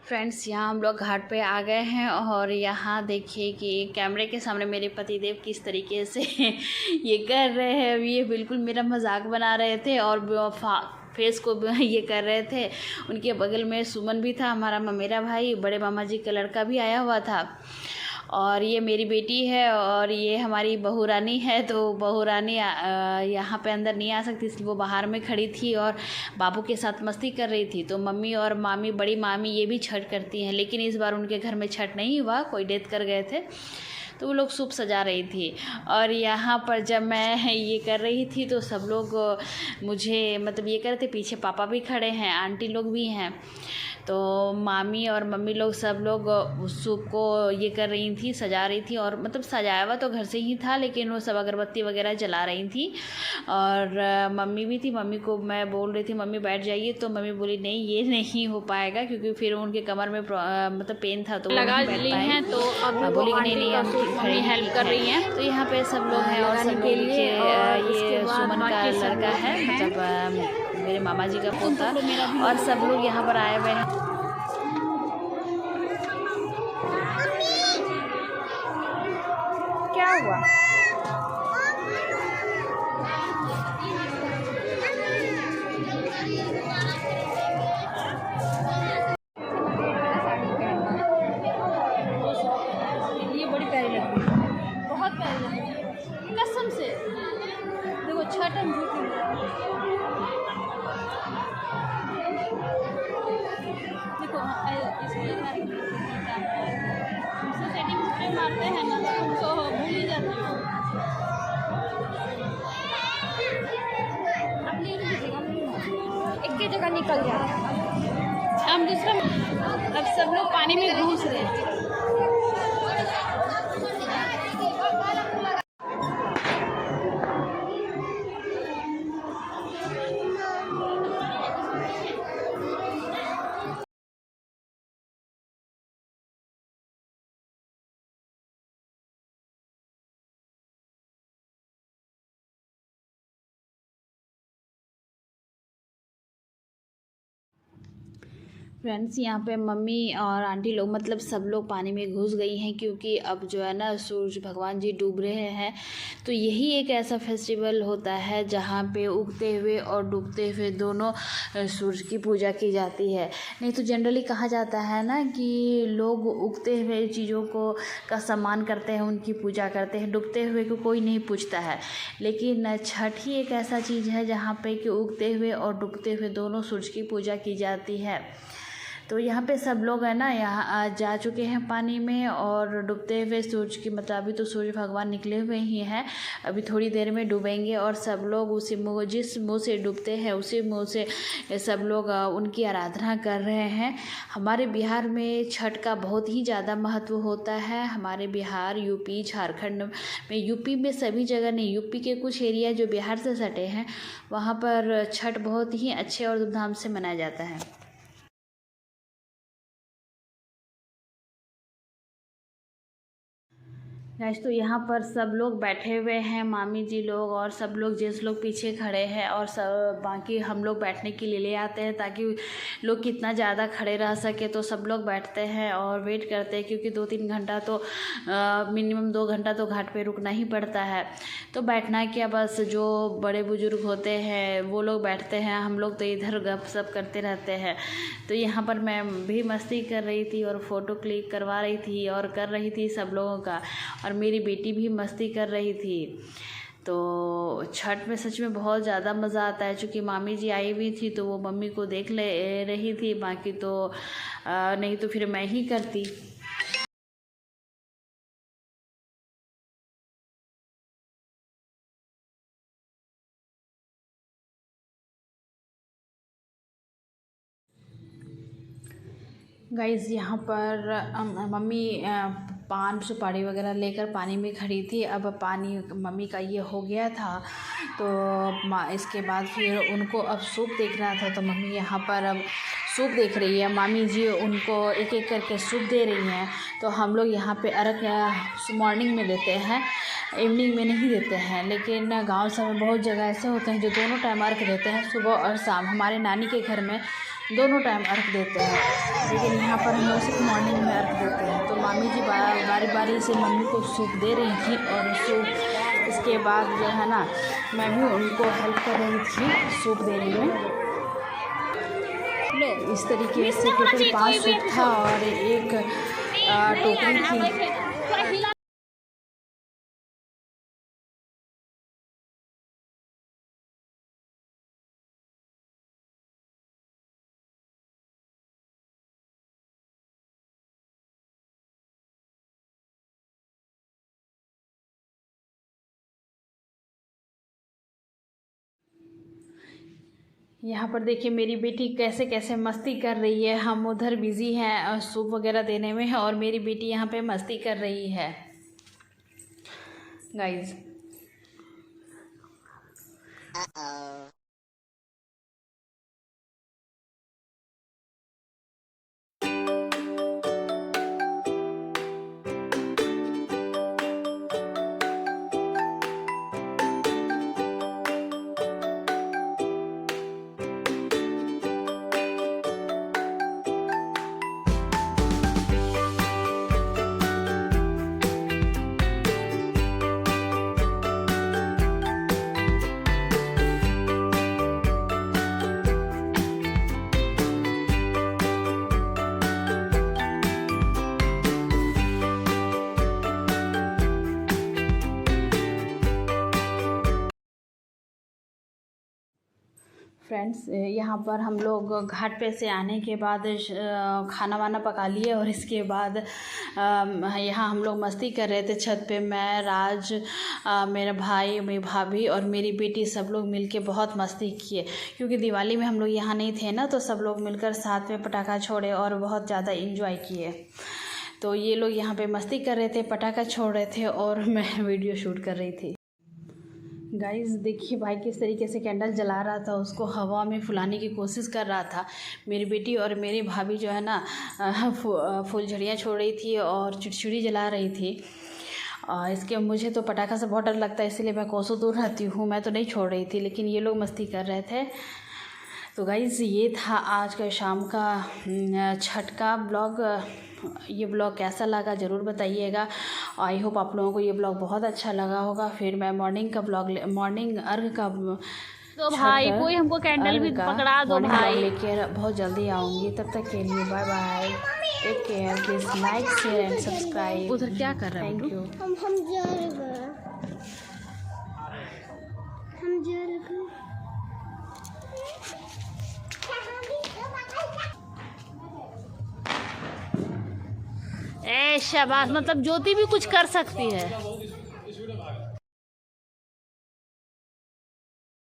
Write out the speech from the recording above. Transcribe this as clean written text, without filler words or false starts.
Friends, यहाँ हम लोग घाट पे आ गए हैं और यहाँ देखिए कि कैमरे के सामने मेरे पतिदेव किस तरीके से ये कर रहे हैं। ये बिल्कुल मेरा मजाक बना रहे थे और फेस को ये कर रहे थे। उनके बगल में सुमन भी था, हमारा मेरा भाई, बड़े मामा जी का लड़का भी आया हुआ था और ये मेरी बेटी है और ये हमारी बहू रानी है। तो बहू रानी यहाँ पे अंदर नहीं आ सकती, इसलिए वो बाहर में खड़ी थी और बाबू के साथ मस्ती कर रही थी। तो मम्मी और मामी, बड़ी मामी, ये भी छठ करती हैं, लेकिन इस बार उनके घर में छठ नहीं हुआ, कोई डेथ कर गए थे, तो वो लोग सूप सजा रही थी। और यहाँ पर जब मैं ये कर रही थी तो सब लोग मुझे मतलब ये कर रहे थे, पीछे पापा भी खड़े हैं, आंटी लोग भी हैं। तो मामी और मम्मी लोग सब लोग उस सूप को ये कर रही थी, सजा रही थी। और मतलब सजाया हुआ तो घर से ही था, लेकिन वो सब अगरबत्ती वगैरह जला रही थी। और मम्मी भी थी, मम्मी को मैं बोल रही थी मम्मी बैठ जाइए, तो मम्मी बोली नहीं ये नहीं हो पाएगा, क्योंकि फिर उनके कमर में मतलब पेन था तो लगा ली हैं। तो अब बोली कि नहीं हम खड़ी हेल्प कर रही हैं। तो यहाँ पे सब लोग हैं और सब के लिए ये सुमन का लड़का है, मतलब मेरे मामा जी का पोता, और सब लोग यहाँ पर आए हुए हैं। क्या हुआ? ये बड़ी प्यारी लग रही है, बहुत प्यारी लग रही है कसम से। देखो छठ देखो इसको सेटिंग स्प्रे मारते हैं ना, तो भूल ही जाते हो। अपनी एक की जगह निकल जाता है। हम दूसरा, अब सब लोग पानी में घुस रहे हैं। फ्रेंड्स, यहाँ पे मम्मी और आंटी लोग मतलब सब लोग पानी में घुस गई हैं, क्योंकि अब जो है ना सूरज भगवान जी डूब रहे हैं। तो यही एक ऐसा फेस्टिवल होता है जहाँ पे उगते हुए और डूबते हुए दोनों सूरज की पूजा की जाती है। नहीं तो जनरली कहा जाता है ना कि लोग उगते हुए चीज़ों को का सम्मान करते हैं, उनकी पूजा करते हैं, डूबते हुए को कोई नहीं पूछता है। लेकिन छठ ही एक ऐसा चीज़ है जहाँ पे कि उगते हुए और डूबते हुए दोनों सूरज की पूजा की जाती है। तो यहाँ पे सब लोग है ना यहाँ जा चुके हैं पानी में और डूबते हुए सूरज की, मतलब अभी तो सूरज भगवान निकले हुए ही हैं, अभी थोड़ी देर में डूबेंगे। और सब लोग उसी मुँह, जिस मुँह से डूबते हैं उसी मुँह से सब लोग उनकी आराधना कर रहे हैं। हमारे बिहार में छठ का बहुत ही ज़्यादा महत्व होता है। हमारे बिहार, यूपी, झारखंड में, यूपी में सभी जगह नहीं, यूपी के कुछ एरिया जो बिहार से सटे हैं वहाँ पर छठ बहुत ही अच्छे और धूमधाम से मनाया जाता है। गाइस, तो यहाँ पर सब लोग बैठे हुए हैं, मामी जी लोग और सब लोग, जेंट्स लोग पीछे खड़े हैं और सब बाकी हम लोग बैठने के लिए ले आते हैं ताकि लोग कितना ज़्यादा खड़े रह सके। तो सब लोग बैठते हैं और वेट करते हैं, क्योंकि 2-3 घंटा तो मिनिमम 2 घंटा तो घाट पे रुकना ही पड़ता है। तो बैठना क्या, बस जो बड़े बुजुर्ग होते हैं वो लोग बैठते हैं, हम लोग तो इधर गपशप करते रहते हैं। तो यहाँ पर मैं भी मस्ती कर रही थी और फ़ोटो क्लिक करवा रही थी और कर रही थी सब लोगों का, और मेरी बेटी भी मस्ती कर रही थी। तो छठ में सच में बहुत ज़्यादा मज़ा आता है। चूँकि मामी जी आई हुई थी तो वो मम्मी को देख ले रही थी, बाकी तो नहीं तो फिर मैं ही करती। गाइज़, यहाँ पर मम्मी पान सुपारी वगैरह लेकर पानी में खड़ी थी। अब पानी मम्मी का ये हो गया था, तो इसके बाद फिर उनको अब सूप देखना था, तो मम्मी यहाँ पर अब सूप देख रही है। मामी जी उनको एक एक करके सूप दे रही हैं। तो हम लोग यहाँ पे अर्घ मॉर्निंग में देते हैं, इवनिंग में नहीं देते हैं। लेकिन गांव सब में बहुत जगह ऐसे होते हैं जो दोनों टाइम अर्घ देते हैं, सुबह और शाम। हमारे नानी के घर में दोनों टाइम अर्घ देते हैं, लेकिन यहाँ पर हम लोग सिर्फ मॉर्निंग में अर्घ देते हैं। तो मामी जी बारी बारी से मम्मी को सूप दे रही थी, और सूप इसके बाद जो है ना मैं भी उनको हेल्प कर रही थी सूप देने में। इस तरीके से टोटल 5 सूप था और एक टोकरी थी। यहाँ पर देखिए मेरी बेटी कैसे कैसे मस्ती कर रही है। हम उधर बिज़ी हैं सूप वगैरह देने में, और मेरी बेटी यहाँ पे मस्ती कर रही है गाइज़। फ्रेंड्स यहाँ पर हम लोग घाट पे से आने के बाद खाना वाना पका लिए, और इसके बाद यहाँ हम लोग मस्ती कर रहे थे छत पे। मैं, राज, मेरा भाई, मेरी भाभी और मेरी बेटी सब लोग मिलके बहुत मस्ती किए, क्योंकि दिवाली में हम लोग यहाँ नहीं थे ना, तो सब लोग मिलकर साथ में पटाखा छोड़े और बहुत ज़्यादा इंजॉय किए। तो ये लोग यहाँ पे मस्ती कर रहे थे, पटाखा छोड़ रहे थे, और मैं वीडियो शूट कर रही थी। गाइस देखिए भाई किस तरीके से कैंडल जला रहा था, उसको हवा में फुलाने की कोशिश कर रहा था। मेरी बेटी और मेरी भाभी जो है ना फुलझड़ियाँ छोड़ रही थी और चिड़चिड़ी जला रही थी। इसके मुझे तो पटाखा से बहुत डर लगता है, इसलिए मैं कोसों दूर रहती हूँ, मैं तो नहीं छोड़ रही थी, लेकिन ये लोग मस्ती कर रहे थे। तो गाइस ये था आज का शाम का छठ का ब्लॉग। ये ब्लॉग कैसा लगा ज़रूर बताइएगा। आई होप आप लोगों को ये ब्लॉग बहुत अच्छा लगा होगा। फिर मैं मॉर्निंग का ब्लॉग, मॉर्निंग अर्घ का, तो भाई कोई हमको कैंडल भी पकड़ा दो भाई, लेकर बहुत जल्दी आऊँगी। तब तक के लिए bye bye, take care, please like share and subscribe. उधर क्या कर रहा है? Thank you. शाबाश, मतलब ज्योति भी कुछ कर सकती है।